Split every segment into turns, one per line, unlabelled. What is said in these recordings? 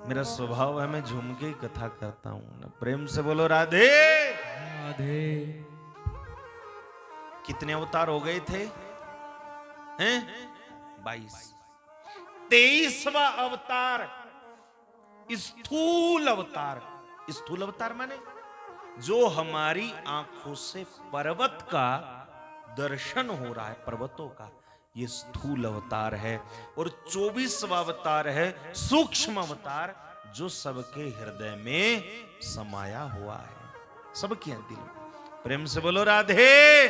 मेरा स्वभाव है मैं झूम के ही कथा करता हूं ना। प्रेम से बोलो राधे
राधे।
कितने अवतार हो गए थे हैं? 22। 23वां अवतार स्थूल अवतार। स्थूल अवतार माने जो हमारी आंखों से पर्वत का दर्शन हो रहा है, पर्वतों का, ये स्थूल अवतार है। और 24वां अवतार है सूक्ष्म अवतार, जो सबके हृदय में समाया हुआ है, सबके दिल में। प्रेम से बोलो राधे।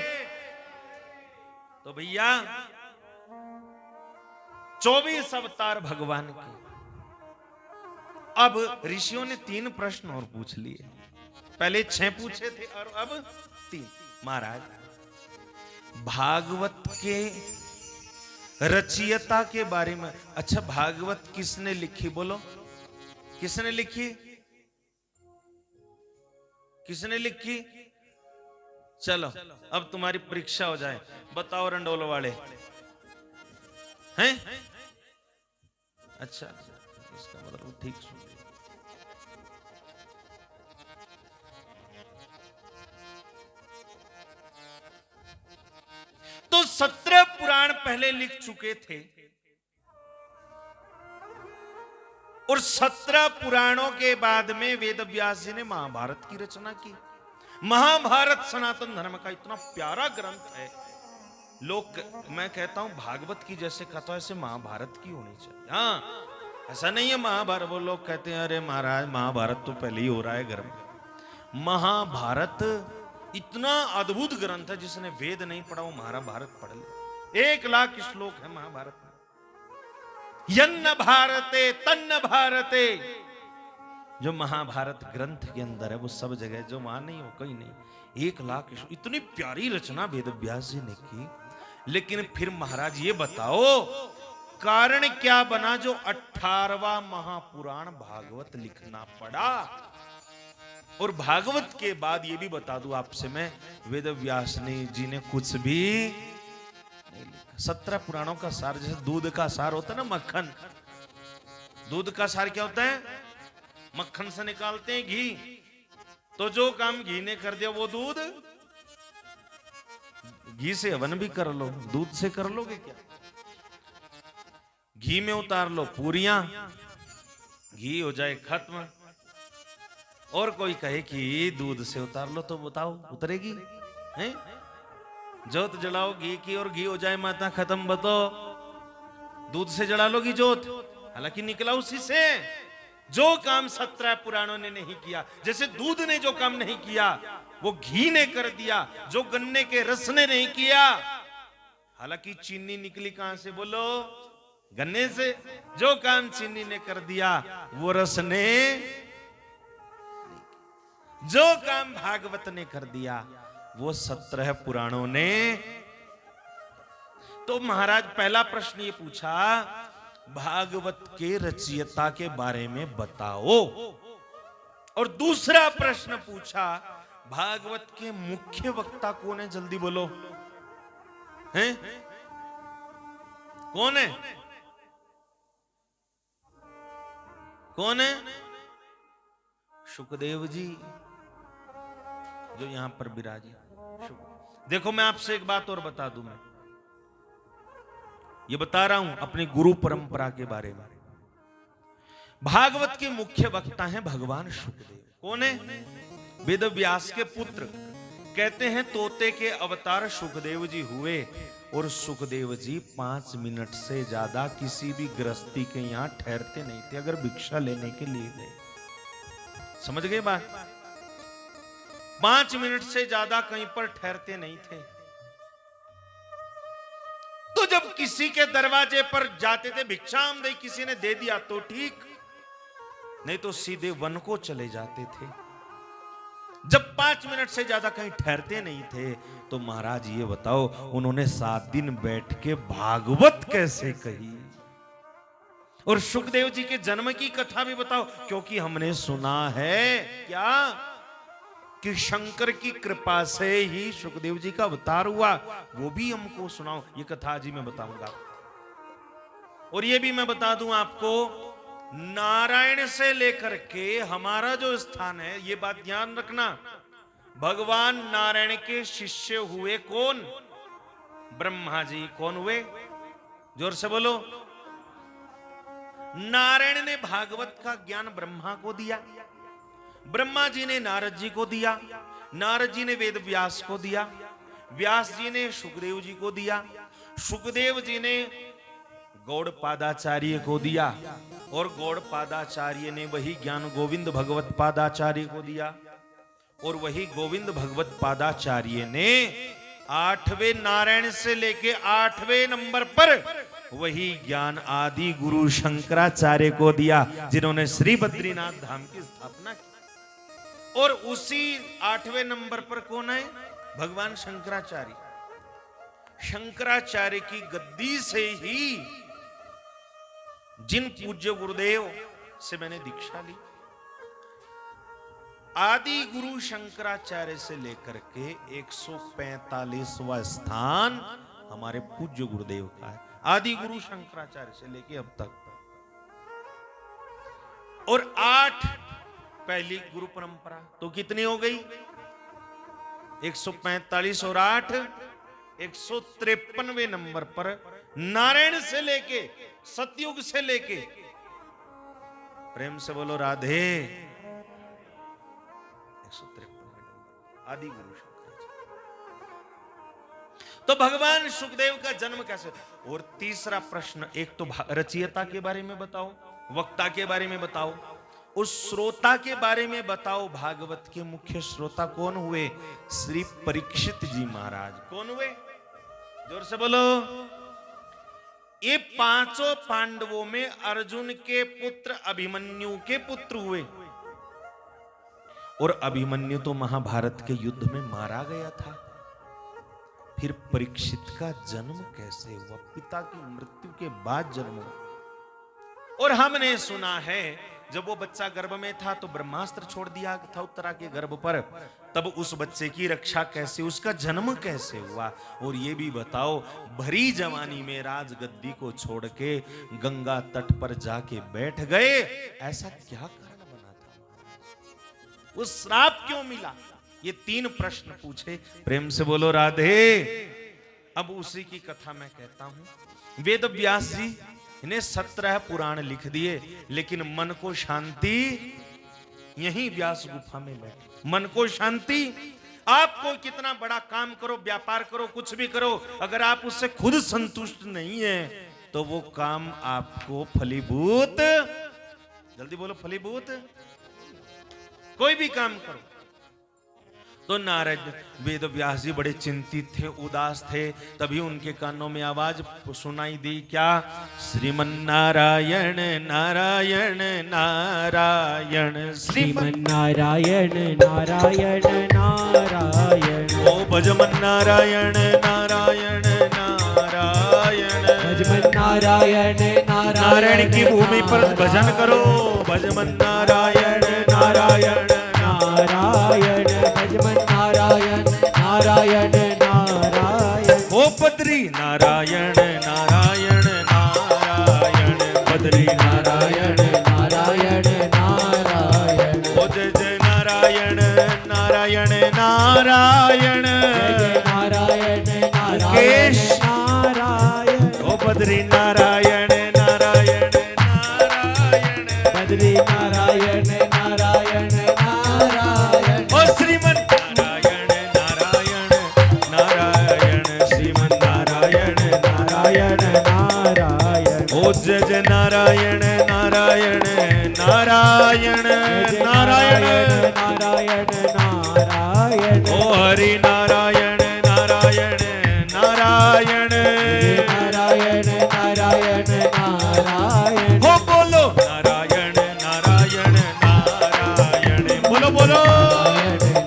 तो भैया 24 अवतार भगवान के। अब ऋषियों ने 3 प्रश्न और पूछ लिए। पहले 6 पूछे थे और अब 3। महाराज, भागवत के रचयिता के बारे में, अच्छा भागवत किसने लिखी बोलो? किसने लिखी? किसने लिखी? चलो अब तुम्हारी परीक्षा हो जाए, बताओ रंडोल वाले हैं? अच्छा, इसका मतलब ठीक सुन। तो 17 पुराण पहले लिख चुके थे और 17 पुराणों के बाद में वेद व्यास जी ने महाभारत की रचना की। महाभारत सनातन धर्म का इतना प्यारा ग्रंथ है। लोग, मैं कहता हूं भागवत की जैसे कथा ऐसे महाभारत की होनी चाहिए। हाँ, ऐसा नहीं है महाभारत, वो लोग कहते हैं अरे महाराज महाभारत तो पहले ही हो रहा है घर में। महाभारत इतना अद्भुत ग्रंथ है, जिसने वेद नहीं पढ़ा वो महाभारत पढ़ ले। 1 लाख श्लोक है महाभारत में। यन्न भारते तन्न भारते, जो महाभारत ग्रंथ के अंदर है वो सब जगह, जो वहां नहीं हो कहीं नहीं। 1 लाख, इतनी प्यारी रचना वेद व्यास जी ने की। लेकिन फिर महाराज ये बताओ कारण क्या बना जो 18वां महापुराण भागवत लिखना पड़ा? और भागवत के बाद ये भी बता दूं आपसे मैं, वेद व्यास जी ने कुछ भी नहीं लिखा। 17 पुराणों का सार जैसे दूध का सार होता है ना, मक्खन। दूध का सार क्या होता है? मक्खन से निकालते हैं घी। तो जो काम घी ने कर दिया वो दूध, घी से हवन भी कर लो, दूध से कर लोगे क्या? घी में उतार लो पूरियां, घी हो जाए खत्म। और कोई कहे कि दूध से उतार लो, तो बताओ उतरेगी? हैं? जोत जलाओ घी की और घी हो जाए माता खत्म, बताओ दूध से जला लोगी जोत? हालांकि निकला उसी से। जो काम 17 पुराणों ने नहीं किया, जैसे दूध ने जो काम नहीं किया वो घी ने कर दिया, जो गन्ने के रस ने नहीं किया। हालांकि चीनी निकली कहां से बोलो? गन्ने से। जो काम चीनी ने कर दिया वो रस ने, जो काम भागवत ने कर दिया वो 17 पुराणों ने। तो महाराज पहला प्रश्न ये पूछा, भागवत के रचयिता के बारे में बताओ। और दूसरा प्रश्न पूछा, भागवत के मुख्य वक्ता कौन है? जल्दी बोलो, हैं? कौन है? कौन है? शुकदेव जी, जो यहां पर विराजे। देखो मैं आपसे एक बात और बता दूं, मैं ये बता रहा हूं अपनी गुरु परंपरा के बारे में। भागवत के मुख्य वक्ता हैं भगवान शुकदेव। कौन है? वेद व्यास के पुत्र। कहते हैं तोते के अवतार सुखदेव जी हुए और सुखदेव जी 5 मिनट से ज्यादा किसी भी गृहस्थी के यहां ठहरते नहीं थे अगर भिक्षा लेने के लिए गए। समझ गए बात? 5 मिनट से ज्यादा कहीं पर ठहरते नहीं थे। तो जब किसी के दरवाजे पर जाते थे, भिक्षाम दे, किसी ने दे दिया तो ठीक, नहीं तो सीधे वन को चले जाते थे। जब 5 मिनट से ज्यादा कहीं ठहरते नहीं थे, तो महाराज ये बताओ उन्होंने 7 दिन बैठ के भागवत कैसे कही? और सुखदेव जी के जन्म की कथा भी बताओ, क्योंकि हमने सुना है क्या कि शंकर की कृपा से ही सुखदेव जी का अवतार हुआ। वो भी हमको सुनाओ, ये कथा आज ही मैं बताऊंगा। और ये भी मैं बता दूं आपको, नारायण से लेकर के हमारा जो स्थान है, ये बात ध्यान रखना, भगवान नारायण के शिष्य हुए कौन? ब्रह्मा जी। कौन हुए? जोर से बोलो। नारायण ने भागवत का ज्ञान ब्रह्मा को दिया, ब्रह्मा जी ने नारद जी को दिया, नारद जी ने वेद व्यास को दिया, व्यास जी ने सुखदेव जी को दिया, सुखदेव जी ने गौड़पादाचार्य को दिया, और गौड़पादाचार्य ने वही ज्ञान गोविंद भगवत पादाचार्य को दिया, और वही गोविंद भगवत पादाचार्य ने 8वें नारायण से लेके 8वें नंबर पर वही ज्ञान आदि गुरु शंकराचार्य को दिया, जिन्होंने श्री बद्रीनाथ धाम की स्थापना की। और उसी 8वें नंबर पर कौन है? भगवान शंकराचार्य। शंकराचार्य की गद्दी से ही जिन पूज्य गुरुदेव से मैंने दीक्षा ली, आदि गुरु शंकराचार्य से लेकर के 145वां स्थान हमारे पूज्य गुरुदेव का है, आदि गुरु शंकराचार्य से लेके अब तक। और 8 पहली गुरु परंपरा, तो कितनी हो गई? 145 और 8 153वें नंबर पर नारायण से लेके, सतयुग से लेके, प्रेम से बोलो राधे, 153वें नंबर आदि गुरु शंकराचार्य। तो भगवान सुखदेव का जन्म कैसे? और तीसरा प्रश्न, एक तो रचयिता के बारे में बताओ, वक्ता के बारे में बताओ, उस श्रोता के बारे में बताओ। भागवत के मुख्य श्रोता कौन हुए? श्री परीक्षित जी महाराज। कौन हुए? जोर से बोलो। ये 5 पांडवों में अर्जुन के पुत्र अभिमन्यु के पुत्र हुए, और अभिमन्यु तो महाभारत के युद्ध में मारा गया था। फिर परीक्षित का जन्म कैसे हुआ? पिता की मृत्यु के बाद जन्म हुआ। और हमने सुना है जब वो बच्चा गर्भ में था तो ब्रह्मास्त्र छोड़ दिया था उत्तरा के गर्भ पर, तब उस बच्चे की रक्षा कैसे, उसका जन्म कैसे हुआ? और ये भी बताओ, भरी जवानी में राजगद्दी को छोड़ के गंगा तट पर जाके बैठ गए, ऐसा क्या कारण बना था? वो श्राप क्यों मिला? ये 3 प्रश्न पूछे। प्रेम से बोलो राधे। अब उसी की कथा मैं कहता हूं। वेद व्यास जी ने 17 पुराण लिख दिए, लेकिन मन को शांति यहीं व्यास गुफा में बैठे। मन को शांति। आपको कितना बड़ा काम करो, व्यापार करो, कुछ भी करो, अगर आप उससे खुद संतुष्ट नहीं है तो वो काम आपको फलीभूत, जल्दी बोलो, फलीभूत। कोई भी काम करो। तो नारद वेद व्यास जी बड़े चिंतित थे, उदास थे। तभी उनके कानों में आवाज सुनाई दी, क्या? श्रीमन्नारायण नारायण नारायण,
श्रीमन्नारायण नारायण नारायण,
ओ भजमन नारायण नारायण नारायण,
भजमन नारायण
नारायण की भूमि पर भजन करो। भजमन नारायण नारायण
नारायण, भजमन नारायण नारायण नारायण,
ओ बद्री नारायण नारायण नारायण, बद्री नारायण
नारायण नारायण,
ओ जय जय नारायण नारायण नारायण,
जय नारायण
केश
नारायण,
ओ बद्री नारायण नारायण नारायण,
बद्री नारायण नारायण नारायण,
ओ श्रीमन नारायण नारायण नारायण, श्रीमन नारायण नारायण
नारायण,
ओ जय जय नारायण नारायण नारायण नारायण,
नारायण नारायण,
ओ हरि नारायण नारायण नारायण,
नारायण नारायण नारायण,
हो बोलो नारायण नारायण नारायण, बोलो बोलो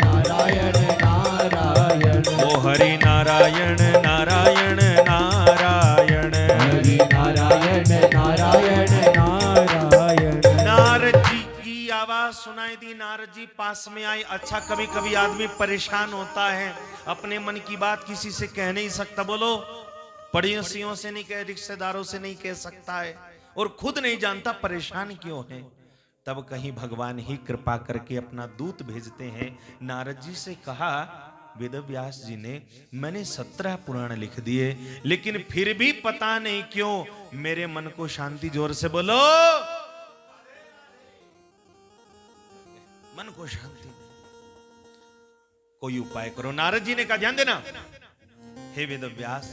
नारायण नारायण,
ओ हरि नारायण नारायण नारायण,
हरि नारायण नारायण नारायण।
नारद जी की आवाज सुनाई दी। नारद जी पास में आए। अच्छा, कभी कभी आदमी परेशान होता है, अपने मन की बात किसी से कह नहीं सकता। बोलो, पड़ोसियों से नहीं कह, रिश्तेदारों से नहीं कह सकता है और खुद नहीं जानता परेशान क्यों है। तब कहीं भगवान ही कृपा करके अपना दूत भेजते हैं। नारद जी से कहा, वेद व्यास जी ने, मैंने 17 पुराण लिख दिए, लेकिन फिर भी पता नहीं क्यों मेरे मन को शांति, जोर से बोलो, मन को शांति नहीं, कोई उपाय करो। नारद जी ने कहा, ध्यान देना, हे वेद व्यास,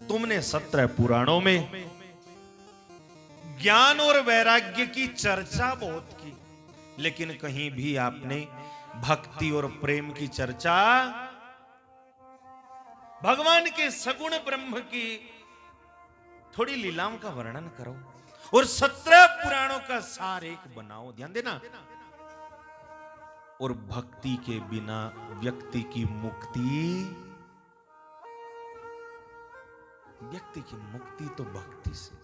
तुमने 17 पुराणों में ज्ञान और वैराग्य की चर्चा बहुत की, लेकिन कहीं भी आपने भक्ति और प्रेम की चर्चा, भगवान के सगुण ब्रह्म की थोड़ी लीलाओं का वर्णन करो और 17 पुराणों का सार एक बनाओ। ध्यान देना, और भक्ति के बिना व्यक्ति की मुक्ति तो भक्ति से,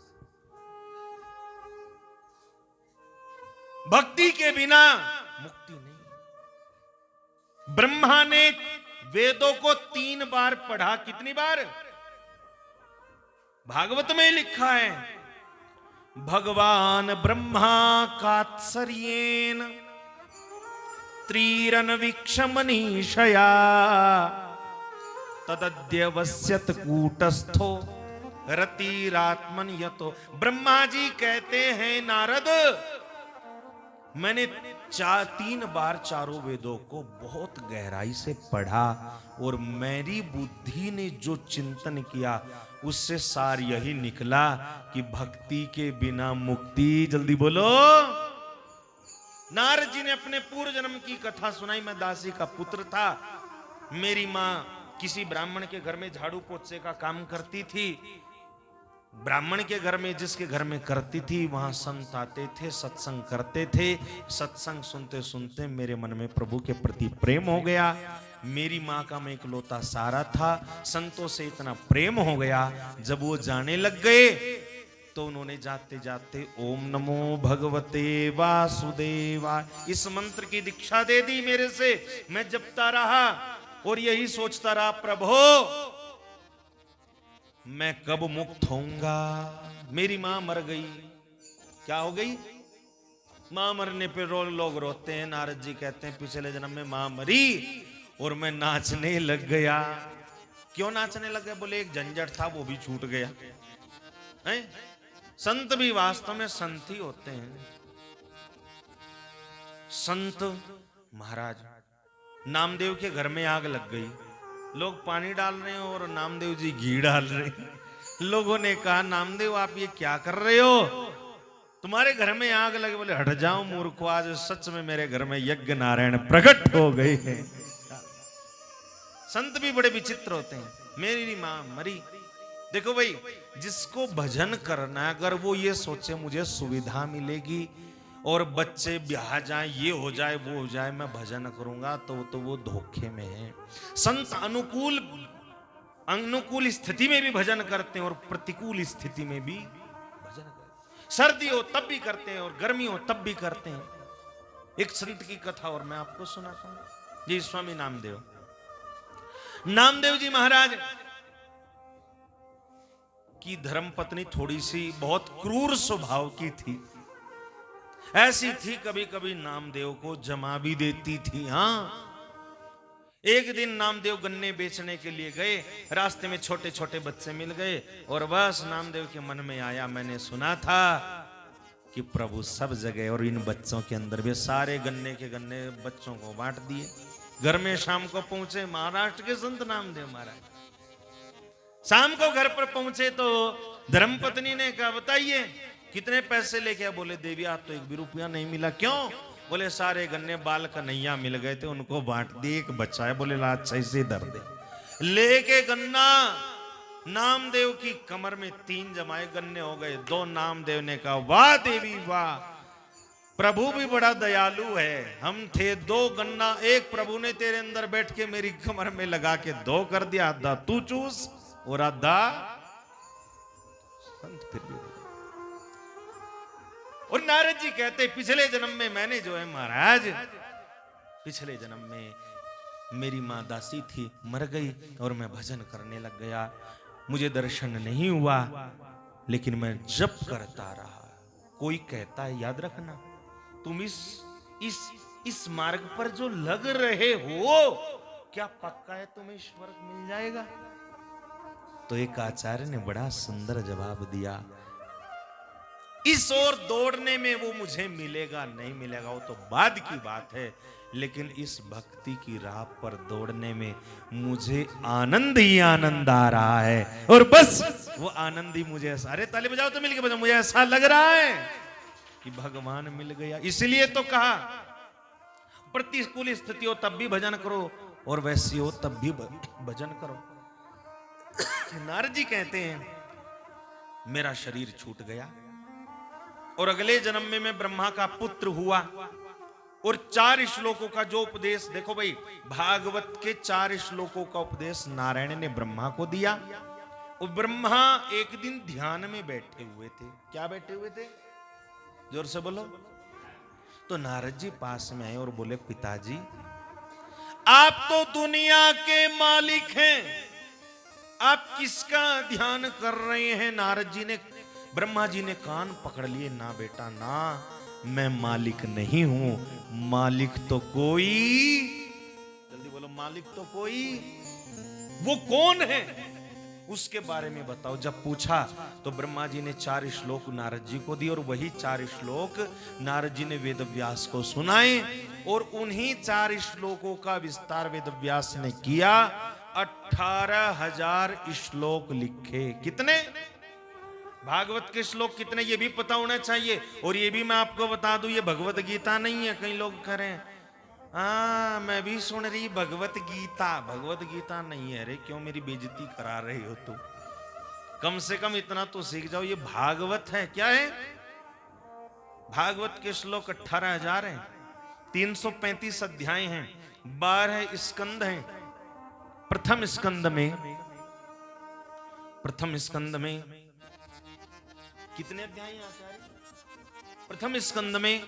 भक्ति के बिना मुक्ति नहीं। ब्रह्मा ने वेदों को 3 बार पढ़ा, कितनी बार? भागवत में लिखा है, भगवान ब्रह्मा कात्सर्येन त्रिरनवीक्षमनीषया तदद्यवस्यत कूटस्थो रतिरात्मन यतो। ब्रह्मा जी कहते हैं, नारद, मैंने 3 बार चारों वेदों को बहुत गहराई से पढ़ा और मेरी बुद्धि ने जो चिंतन किया उससे सार यही निकला कि भक्ति के बिना मुक्ति, जल्दी बोलो। नारद जी ने अपने पूर्व जन्म की कथा सुनाई। मैं दासी का पुत्र था, मेरी माँ किसी ब्राह्मण के घर में झाड़ू पोछे का काम करती थी। ब्राह्मण के घर में, जिसके घर में करती थी, वहां संत आते थे, सत्संग करते थे। सत्संग सुनते सुनते मेरे मन में प्रभु के प्रति प्रेम हो गया। मेरी माँ का मैं इकलौता सारा था, संतों से इतना प्रेम हो गया। जब वो जाने लग गए तो उन्होंने जाते जाते ओम नमो भगवते वासुदेवाय इस मंत्र की दीक्षा दे दी मेरे से। मैं जपता रहा और यही सोचता रहा, प्रभु मैं कब मुक्त होऊंगा। मेरी मां मर गई। क्या हो गई? मां मरने पे लोग रोते हैं। नारद जी कहते हैं, पिछले जन्म में मां मरी और मैं नाचने लग गया। क्यों नाचने लग गया? बोले एक झंझट था वो भी छूट गया है? संत भी वास्तव में संत ही होते हैं। संत महाराज, नामदेव के घर में आग लग गई, लोग पानी डाल रहे हैं और नामदेव जी घी डाल रहे हैं। लोगों ने कहा, नामदेव आप ये क्या कर रहे हो? तुम्हारे घर में आग लगे। बोले, हट जाओ मूर्खो, आज सच में मेरे घर में यज्ञ नारायण प्रकट हो गए हैं। संत भी बड़े विचित्र होते हैं। मेरी मां मरी। देखो भाई, जिसको भजन करना, अगर वो ये सोचे मुझे सुविधा मिलेगी और बच्चे ब्याह जाए, ये हो जाए, वो हो जाए, मैं भजन करूंगा, तो वो धोखे में है। संत अनुकूल स्थिति में भी भजन करते हैं और प्रतिकूल स्थिति में भी भजन करते हैं। सर्दी हो तब भी करते हैं और गर्मी हो तब भी करते हैं। एक संत की कथा और मैं आपको सुनाता हूं। जी, स्वामी नामदेव जी महाराज की धर्मपत्नी थोड़ी सी बहुत क्रूर स्वभाव की थी। ऐसी थी, कभी कभी नामदेव को जमा भी देती थी। हाँ, एक दिन नामदेव गन्ने बेचने के लिए गए, रास्ते में छोटे छोटे बच्चे मिल गए और बस नामदेव के मन में आया, मैंने सुना था कि प्रभु सब जगह और इन बच्चों के अंदर भी, सारे गन्ने के गन्ने बच्चों को बांट दिए। घर में शाम को पहुंचे महाराष्ट्र के संत नामदेव महाराज। शाम को घर पर पहुंचे तो धर्मपत्नी ने कहा, बताइए कितने पैसे लेके आए? बोले, देवी आज तो 1 भी रुपया नहीं मिला। क्यों? बोले, सारे गन्ने बाल कन्हैया मिल गए थे, उनको बांट दिए, एक बच्चा है, बोले ला अच्छा से दर दे। लेके गन्ना नामदेव की कमर में 3 जमाए गन्ने हो गए। 2 नामदेव ने कहा, वाह देवी वाह, प्रभु भी बड़ा दयालु है। हम थे 2 गन्ना, एक प्रभु ने तेरे अंदर बैठ के मेरी कमर में लगा के 2 कर दिया, आधा तू चूस और आधा फिर भी। और नारद जी कहते, पिछले जन्म में मैंने जो है महाराज, पिछले जन्म में मेरी माँ दासी थी, मर गई और मैं भजन करने लग गया। मुझे दर्शन नहीं हुआ, लेकिन मैं जप करता रहा। कोई कहता है, याद रखना, तुम इस मार्ग पर जो लग रहे हो, क्या पक्का है तुम्हें स्वर्ग मिल जाएगा? तो एक आचार्य ने बड़ा सुंदर जवाब दिया, इस ओर दौड़ने में वो मुझे मिलेगा नहीं मिलेगा वो तो बाद की बात है, लेकिन इस भक्ति की राह पर दौड़ने में मुझे आनंद ही आनंद आ रहा है। और बस वो आनंद ही मुझे ऐसा, अरे ताली बजाओ तो मिलके बजाओ, मुझे ऐसा लग रहा है कि भगवान मिल गया। इसलिए तो कहा, प्रतिकूल स्थिति हो तब भी भजन करो और वैसी हो तब भी भजन करो। नारद जी कहते हैं, मेरा शरीर छूट गया और अगले जन्म में मैं ब्रह्मा का पुत्र हुआ और 4 श्लोकों का जो उपदेश, देखो भाई, भागवत के 4 श्लोकों का उपदेश नारायण ने ब्रह्मा को दिया। और ब्रह्मा एक दिन ध्यान में बैठे हुए थे। क्या बैठे हुए थे? जोर से बोलो। तो नारद जी पास में आए और बोले, पिताजी आप तो दुनिया के मालिक हैं, आप किसका ध्यान कर रहे हैं? नारद जी ने, ब्रह्मा जी ने कान पकड़ लिए, ना बेटा ना, मैं मालिक नहीं हूं, मालिक तो कोई, जल्दी बोलो, मालिक तो कोई, वो कौन है उसके बारे में बताओ। जब पूछा तो ब्रह्मा जी ने 4 श्लोक नारद जी को दिए और वही 4 श्लोक नारद जी ने वेद व्यास को सुनाए और उन्हीं 4 श्लोकों का विस्तार वेद व्यास ने किया। 18,000 श्लोक लिखे। कितने? भागवत के श्लोक कितने ये भी पता होना चाहिए। और ये भी मैं आपको बता दूं, ये भगवत गीता नहीं है। कई लोग करें, मैं भी सुन रही भगवत गीता, भगवत गीता नहीं है। अरे क्यों मेरी बेइज्जती करा रही हो तुम? कम से कम इतना तो सीख जाओ, ये भागवत है। क्या है? भागवत के श्लोक 18,000 हैं, 335 अध्याय हैं, 12 स्कंद हैं। प्रथम स्कंद में कितने अध्याय हैं आचार्य? प्रथम स्कंद में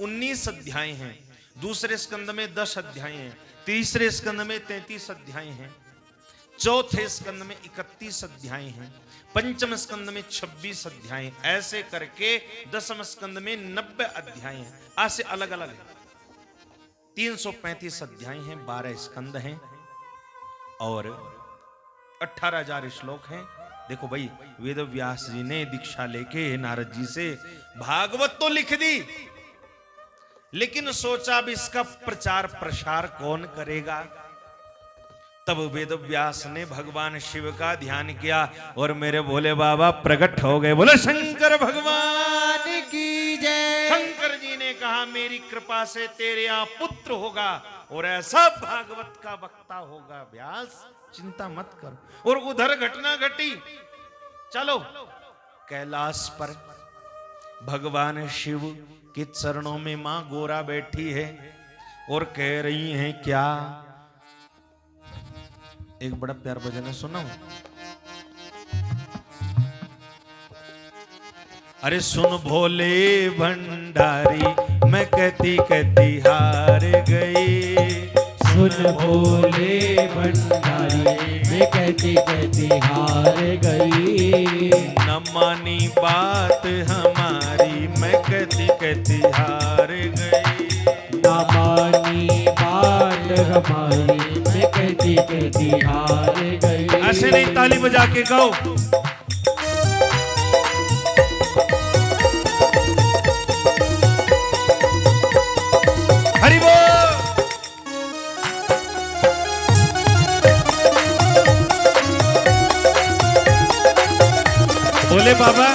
19 अध्याय हैं, दूसरे स्कंद में 10 अध्याय हैं, तीसरे स्कंद में 33 अध्याय हैं, चौथे स्कंद में 31 अध्याय हैं, पंचम स्कंद में 26 अध्याय, ऐसे करके 10वें स्कंद में 90 अध्याय हैं। ऐसे अलग अलग 335 अध्याय हैं, 12 स्कंद हैं और 18,000 श्लोक हैं। देखो भाई, वेद व्यास जी ने दीक्षा लेके नारद जी से भागवत तो लिख दी, लेकिन सोचा अब इसका प्रचार प्रसार कौन करेगा। तब वेद व्यास ने भगवान शिव का ध्यान किया और मेरे भोले बाबा प्रकट हो गए। बोले शंकर भगवान की जय। शंकर जी ने कहा, मेरी कृपा से तेरे यहाँ पुत्र होगा और ऐसा भागवत का वक्ता होगा, व्यास चिंता मत करो। और उधर घटना घटी, चलो कैलाश पर भगवान शिव के चरणों में मां गोरा बैठी है और कह रही हैं क्या? एक बड़ा प्यार भजन है, सुनाऊं? अरे सुन भोले भंडारी, मैं कहती कहती हार गई।
सुन भोले भंडारी, मैं कहती कहती हार गई।
न मानी बात हमारी, मैं कहती कहती हार गई।
न मानी बात हमारी, मैं कहती कहती हार गई।
ऐसे नहीं, ताली बजा के गाओ। हरि बोल। बोले बाबा,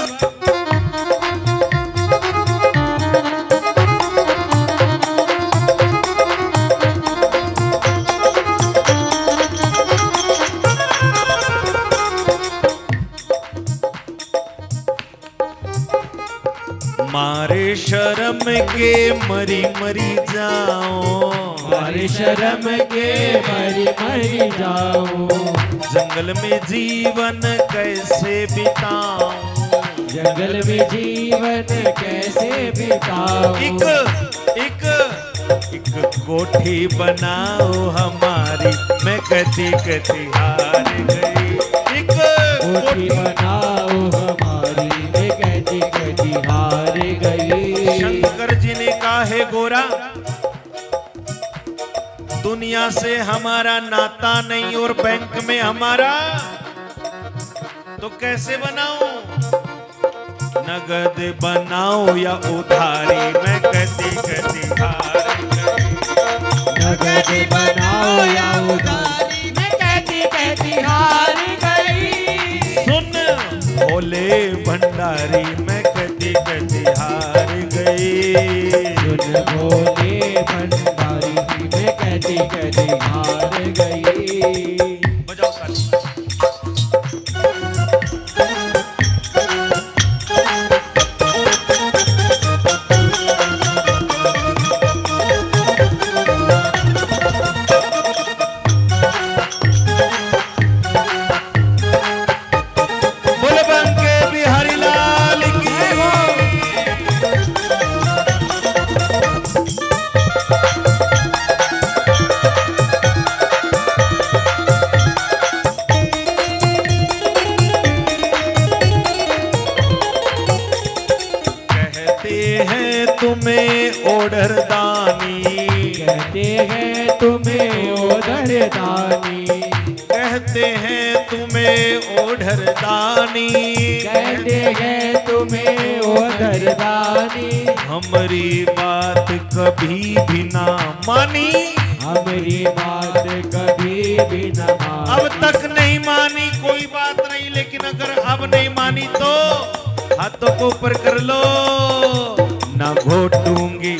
मारे शर्म के मरी मरी जाओ,
मारे शर्म के मरी मरी जाओ।
जंगल में जीवन कैसे बिताऊं,
जंगल में जीवन कैसे बिताऊं।
एक कोठी बनाओ हमारी, मैं कति कति हार गई। एक
कोठी बनाओ हमारी, मैं कति कति हार गई।
शंकर जी ने कहा, हे गोरा, दुनिया से हमारा नाता नहीं और बैंक में हमारा, तो कैसे बनाऊं? नगद बनाओ या उधारी, मैं कति कति हार गई।
नगद बनाओ या उधारी, मैं कति कति हार गई।
सुन भोले भंडारी, मैं कति कति हार गई।
सुन भोले भंडारी, मैं कति कति हार गई।
बजाओ ताली। बोले बंके बिहारी लाल की। कहते हैं तुम्हें ओढ़र दानी,
कहते हैं तुम्हें ओढ़र दानी,
कहते हैं तुम्हें ओढ़र दानी,
कहते हैं तुम्हें ओढ़र दानी।
हमारी बात कभी भी ना मानी,
हमारी बात कभी भी न मानी।
अब तक नहीं मानी कोई बात नहीं, लेकिन अगर अब नहीं मानी तो हाथों को ऊपर कर लो। ना घोटूंगी,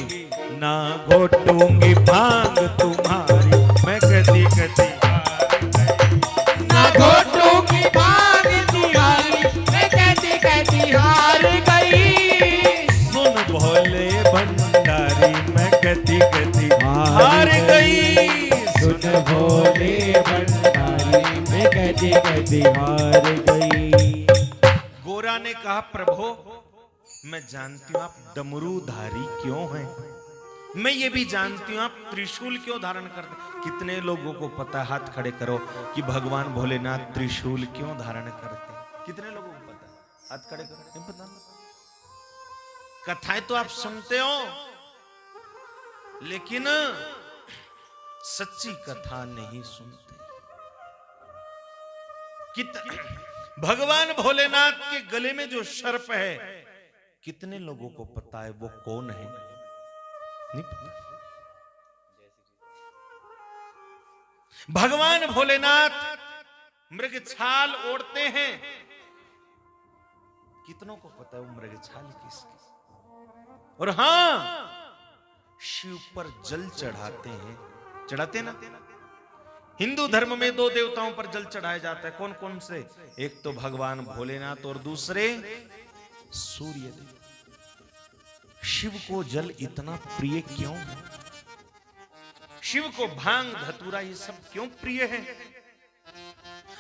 ना घोटूंगी भांग तुम्हारी, मैं कति कति हार गई।
ना घोटों की भांग तुम्हारी, मैं कहती कहती हार गई।
सुन भोले भंडारी, मैं कति कति हार गई।
सुन भोले भंडारी, मैं कहती कहती हार गई।
गोरा ने कहा, प्रभु मैं जानती हूं आप डमरूधारी क्यों हैं, मैं ये भी जानती हूं आप त्रिशूल क्यों धारण करते। कितने लोगों को पता है, हाथ खड़े करो, कि भगवान भोलेनाथ त्रिशूल क्यों धारण करते हैं? कितने लोगों को पता है? हाथ खड़े करो। नहीं पता? कथाएं तो आप सुनते हो, लेकिन सच्ची कथा नहीं सुनते। भगवान भोलेनाथ के गले में जो सर्प है, कितने लोगों को पता है वो कौन है? नहीं पता। भगवान भोलेनाथ मृग छाल ओढ़ते हैं, कितनों को पता है वो मृग छाल किसकी? और हां, शिव पर जल चढ़ाते हैं, चढ़ाते ना। हिंदू धर्म में दो देवताओं पर जल चढ़ाया जाता है, कौन कौन से? एक तो भगवान भोलेनाथ और दूसरे सूर्य देव। शिव को जल इतना प्रिय क्यों है? शिव को भांग धतूरा ये सब क्यों प्रिय है?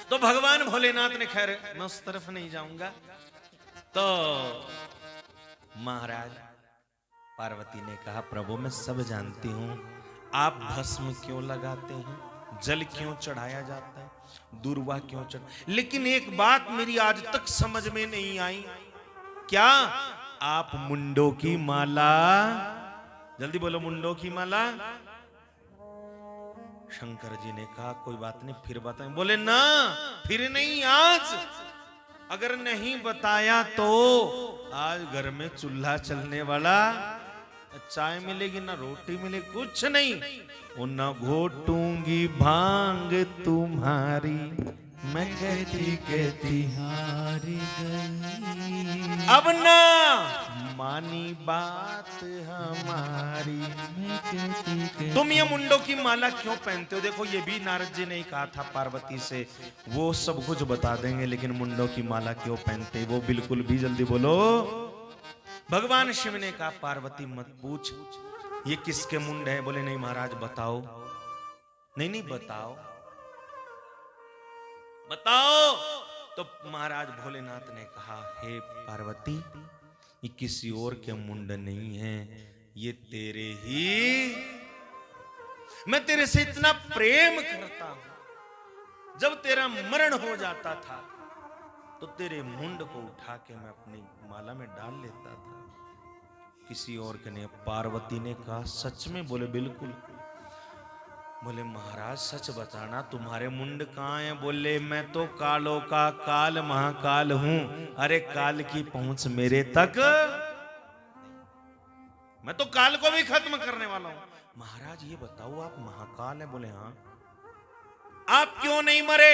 तो भगवान भोलेनाथ ने, खैर मैं उस तरफ नहीं जाऊंगा, तो महाराज पार्वती ने कहा, प्रभु मैं सब जानती हूं, आप भस्म क्यों लगाते हैं, जल क्यों चढ़ाया जाता है, दूर्वा क्यों चढ़, लेकिन एक बात मेरी आज तक समझ में नहीं आई। क्या आप मुंडों की माला, जल्दी बोलो, मुंडों की माला? शंकर जी ने कहा, कोई बात नहीं, फिर बताएं। बोले ना, फिर नहीं, आज अगर नहीं बताया तो आज घर में चूल्हा चलने वाला, चाय मिलेगी ना रोटी मिलेगी, कुछ नहीं। और न घोटूंगी भांग तुम्हारी, मैं कहती कहती हार गई। अब ना मानी बात हमारी, मैं कहती कहती। तुम ये मुंडों की माला क्यों पहनते हो? देखो, ये भी नारद जी ने ही कहा था पार्वती से, वो सब कुछ बता देंगे, लेकिन मुंडों की माला क्यों पहनते वो बिल्कुल भी, जल्दी बोलो। भगवान शिव ने कहा, पार्वती मत पूछ, ये किसके मुंड है? बोले नहीं महाराज, बताओ। नहीं नहीं, बताओ बताओ। तो महाराज भोलेनाथ ने कहा, हे पार्वती, ये किसी और के मुंड नहीं है, ये तेरे ही मैं तेरे से इतना प्रेम करता हूं। जब तेरा मरण हो जाता था तो तेरे मुंड को उठा के मैं अपनी माला में डाल लेता था। किसी और के नहीं। पार्वती ने कहा सच में? बोले बिल्कुल। बोले महाराज सच बताना, तुम्हारे मुंड कहाँ है? बोले मैं तो कालों का काल महाकाल हूं। अरे काल की पहुंच मेरे तक, मैं तो काल को भी खत्म करने वाला हूं। महाराज ये बताओ आप महाकाल है? बोले हाँ। आप क्यों नहीं मरे?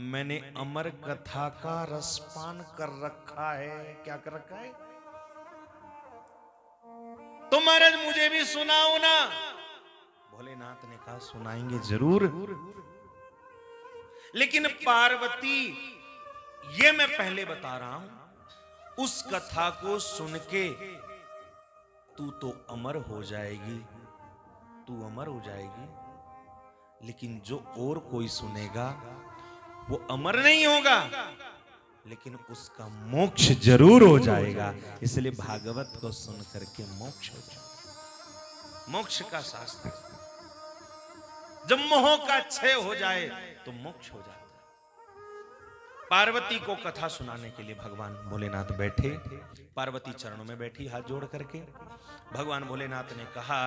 मैंने अमर कथा का रसपान कर रखा है। क्या कर रखा है? तो महाराज मुझे भी सुनाओ ना। भोलेनाथ ने कहा सुनाएंगे जरूर, लेकिन पार्वती ये मैं पहले बता रहा हूं, उस कथा को सुन के तू तो अमर हो जाएगी, तू अमर हो जाएगी, लेकिन जो और कोई सुनेगा वो अमर नहीं होगा, लेकिन उसका मोक्ष जरूर हो जाएगा। इसलिए भागवत को सुन करके मोक्ष हो जाए। मोक्ष का शास्त्र, जब मोह का क्षय हो जाए तो मोक्ष हो जाता है। पार्वती को कथा सुनाने के लिए भगवान भोलेनाथ बैठे। पार्वती चरणों में बैठी हाथ जोड़ करके। भगवान भोलेनाथ ने कहा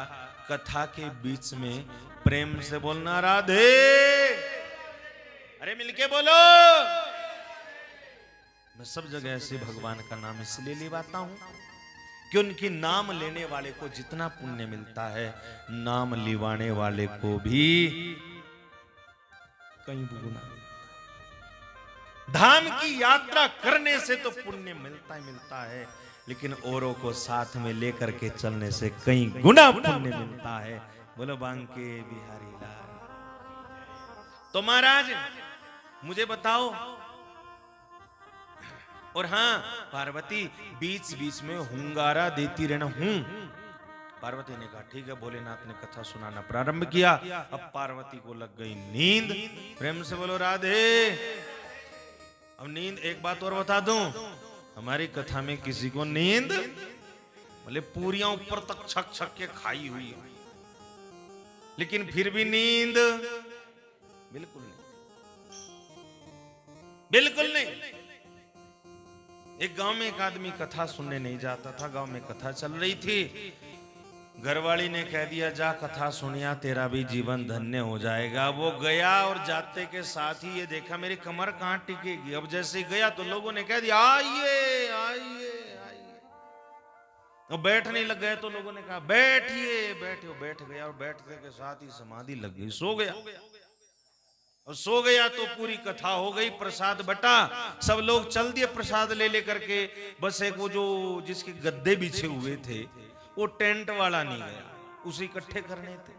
कथा के बीच में प्रेम से बोलना राधे। अरे मिलके बोलो। मैं सब जगह से भगवान का नाम इसलिए लिवाता हूं कि उनकी नाम लेने वाले को जितना पुण्य मिलता है, नाम लिवाने वाले को भी कई गुना। धाम की यात्रा करने से तो पुण्य मिलता है, लेकिन औरों को साथ में लेकर के चलने से कई गुना पुण्य मिलता है। बोलो बांके बिहारी लाल। तो महाराज मुझे बताओ। और हाँ पार्वती बीच बीच में हुंगारा देती रहना हूं। पार्वती ने कहा ठीक है। भोलेनाथ ने कथा सुनाना प्रारंभ किया। अब पार्वती को लग गई नींद। प्रेम से बोलो राधे। अब नींद, एक बात और बता दूं, हमारी कथा में किसी को नींद, बोले पूरियां ऊपर तक छक छक के खाई हुई है, लेकिन फिर भी नींद बिल्कुल नहीं, बिल्कुल नहीं। एक गांव में एक आदमी कथा सुनने नहीं जाता था। गांव में कथा चल रही थी। घरवाली ने कह दिया जा कथा सुनिया, तेरा भी जीवन धन्य हो जाएगा। वो गया और जाते के साथ ही ये देखा मेरी कमर कहां टिकेगी। अब जैसे ही गया तो लोगों ने कह दिया आइए आइए आइए। और बैठने लग गए तो लोगों ने कहा बैठिए बैठिए। बैठ गया और बैठने के साथ ही समाधि लग गई, सो गया। और सो गया तो पूरी कथा हो गई। प्रसाद बटा, सब लोग चल दिए प्रसाद ले लेकर के। बस एक वो जो जिसके गद्दे बिछे हुए थे वो टेंट वाला नहीं गया, उसे इकट्ठे करने थे।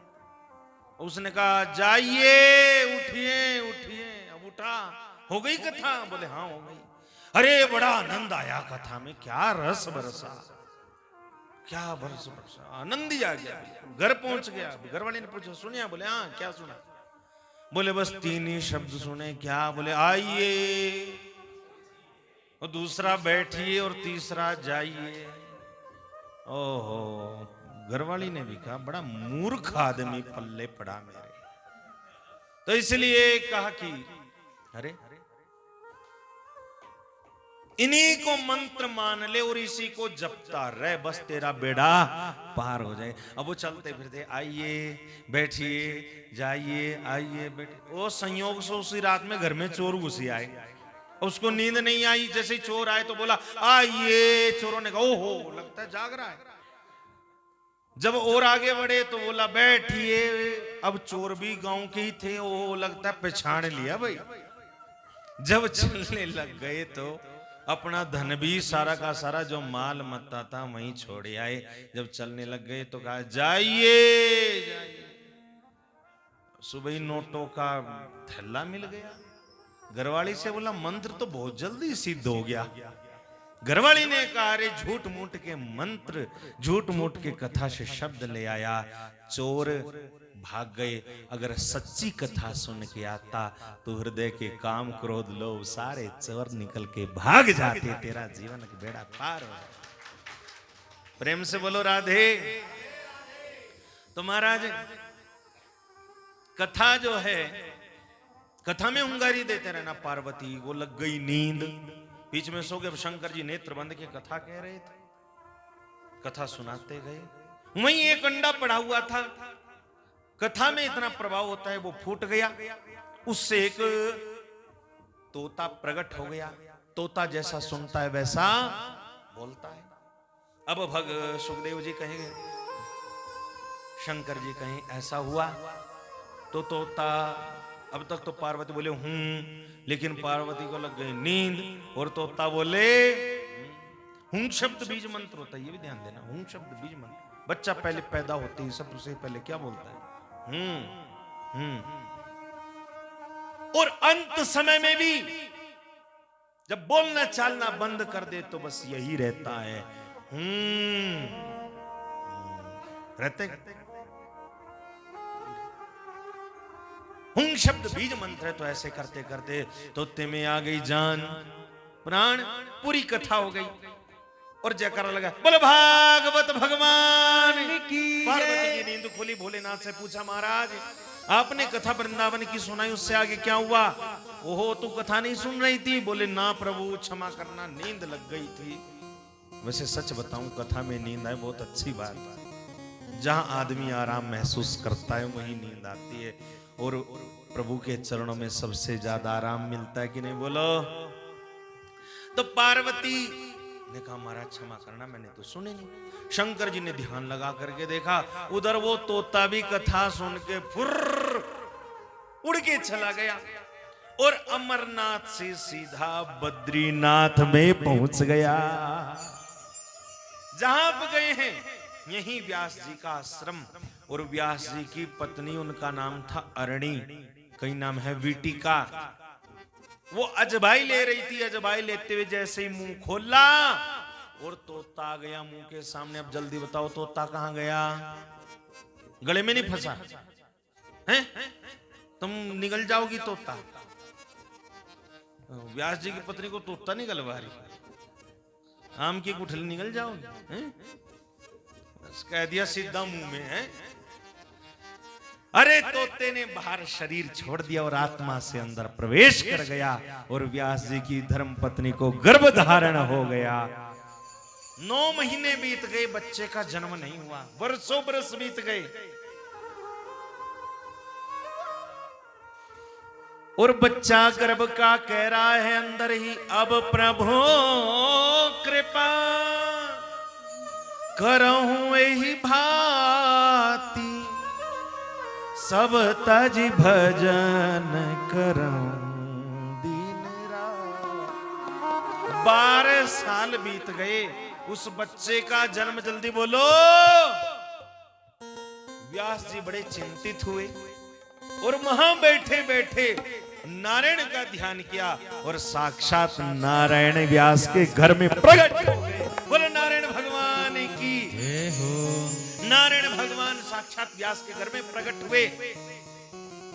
उसने कहा जाइए उठिए उठिए। अब उठा, हो गई कथा? बोले हाँ हो गई। अरे बड़ा आनंद आया कथा में, क्या रस बरसा, क्या बरस बरसा, आनंद ही आ गया। घर पहुंच गया। घर वाले ने पूछा सुनिया? बोले हाँ। क्या सुना? बोले बस 3 ही शब्द सुने। क्या? बोले आइए, और दूसरा बैठिए, और तीसरा जाइए। ओहो, घरवाली ने भी कहा बड़ा मूर्ख आदमी पल्ले पड़ा मेरे। तो इसलिए कहा कि अरे इन्हीं को मंत्र मान ले और इसी को जपता रहे, बस तेरा बेड़ा पार हो जाए। अब वो चलते फिरते आइए बैठिए जाइए आइए बैठिए। वो संयोग से उसी रात में घर में चोर घुसी आए। उसको नींद नहीं आई। जैसे ही चोर आए तो बोला आइए। चोरों ने कहा ओहो लगता है जाग रहा है। जब और आगे बढ़े तो बोला बैठिए। अब चोर भी गांव के ही थे, वो लगता है पहचान लिया भाई। जब चलने लग गए तो अपना धन भी सारा का सारा जो माल मत्ता था वहीं छोड़ आए। जब चलने लग गए तो कहा जाइए जाइए। सुबह नोटों का थैला मिल गया। घरवाली से बोला मंत्र तो बहुत जल्दी सिद्ध हो गया। घरवाली ने कहा अरे झूठ मूठ के मंत्र, झूठ मूठ के कथा से शब्द ले आया। चोर भाग गए। अगर सच्ची कथा सुन के आता तो हृदय के काम क्रोध लोभ सारे चोर निकल के भाग जाते, तेरा जीवन का बेड़ा पार हो। प्रेम से बोलो राधे। तो महाराज कथा जो है, कथा में hunगारी देते रहना। पार्वती को लग गई नींद, बीच में सो गए। शंकर जी नेत्र बंद के कथा कह रहे थे, कथा सुनाते गए। वहीं एक अंडा पड़ा हुआ था, कथा में इतना प्रभाव होता है, वो फूट गया, उससे एक तोता प्रकट हो गया। तोता जैसा सुनता है वैसा बोलता है। अब सुखदेव जी कहेंगे, शंकर जी कहें ऐसा हुआ तो तोता, अब तक तो पार्वती बोले हूं, लेकिन पार्वती को लग गई नींद और तोता बोले हूं। शब्द बीज मंत्र होता है, ये भी ध्यान देना। हूं शब्द बीज मंत्र। बच्चा पहले पैदा होते ही सबसे पहले क्या बोलता है? और अंत समय में भी जब बोलना चालना बंद कर दे तो बस यही रहता है, रहते। हुं शब्द बीज मंत्र है। तो ऐसे करते करते तोते में आ गई जान, प्राण, पूरी कथा हो गई और जयकारा लगा, बोलो भागवत भगवान की। पार्वती की नींद खुली, भोलेनाथ से पूछा, महाराज आपने कथा वृंदावन की सुनाई, उससे आगे क्या हुआ? ओहो, तू कथा नहीं सुन रही थी? बोले ना प्रभु क्षमा करना, नींद लग गई थी। वैसे सच बताऊं, कथा में नींद आए बहुत अच्छी बात है। जहां आदमी आराम महसूस करता है वहीं नींद आती है, और प्रभु के चरणों में सबसे ज्यादा आराम मिलता है कि नहीं? बोलो। तो पार्वती ने कहा, महाराज क्षमा करना, मैंने तो सुनी नहीं। शंकर जी ने ध्यान लगा करके देखा, उधर वो तोता भी कथा सुन के फुर्र उड़ के चला गया और अमरनाथ से सीधा बद्रीनाथ में पहुंच गया। जहां आप गए हैं यही व्यास जी का आश्रम, और व्यास जी की पत्नी, उनका नाम था अरणी, कई नाम है वीटिका। वो अजबाई ले रही थी, अजबाई लेते हुए जैसे ही मुंह खोला और तोता आ गया मुंह के सामने। अब जल्दी बताओ, तोता कहां गया? गले में नहीं फंसा हैं? तुम निगल जाओगी तोता। व्यास जी की पत्नी को तोता निगल रही, आम की गुठली निगल जाओगी? कह दिया सीधा मुंह में है। अरे तोते ने बाहर शरीर छोड़ दिया और आत्मा से अंदर प्रवेश कर गया, और व्यास जी की धर्म पत्नी को गर्भ धारण हो गया। 9 महीने बीत गए, बच्चे का जन्म नहीं हुआ। वर्षों बरस बीत गए और बच्चा गर्भ का कह रहा है अंदर ही, अब प्रभु कृपा करहूं यही भांति, सब तज भजन करऊं दिन रात। 12 साल बीत गए, उस बच्चे का जन्म जल्दी बोलो। व्यास जी बड़े चिंतित हुए और वहां बैठे बैठे नारायण का ध्यान किया, और साक्षात नारायण व्यास के घर में प्रकट हो गए। बोलो नारायण भगवान की जय हो। नारायण भगवान साक्षात व्यास के घर में प्रकट हुए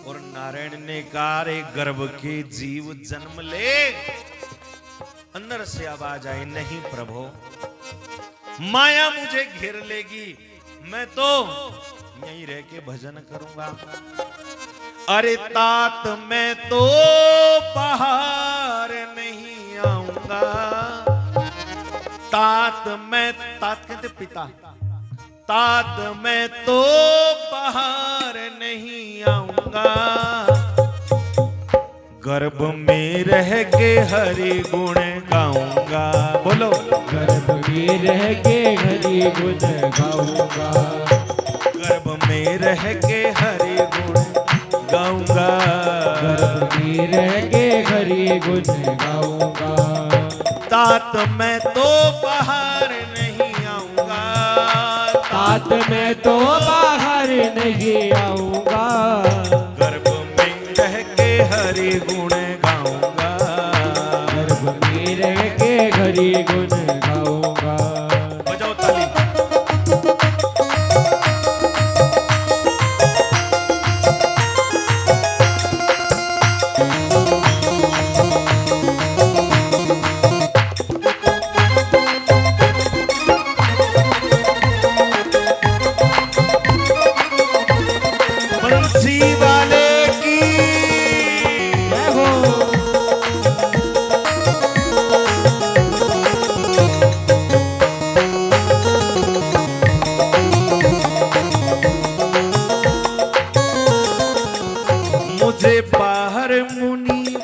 और नारायण ने कहा, रे गर्भ के जीव जन्म ले। अंदर से आवाज आई, नहीं प्रभु, माया मुझे घेर लेगी, मैं तो यहीं रह के भजन करूंगा। अरे तात मैं तो बाहर नहीं आऊंगा। तात कहते पिता, तात मैं तो बाहर नहीं आऊंगा। गर्भ में रह के हरि गुण गाऊंगा। बोलो,
गर्भ में रह के हरि गुण गाऊंगा।
गर्भ में रह के हरि गुण गाऊंगा।
गर्भ में रह के हरि गुण गाऊंगा।
तात मैं तो बाहर नहीं आऊंगा।
तात मैं तो बाहर नहीं आऊंगा।
गर्भ में रह के हरि गुण गाऊंगा।
गर्भ में रह के हरि गुण गाऊंगा।
बजाओ ताली। बंसी वाले मुझे बाहर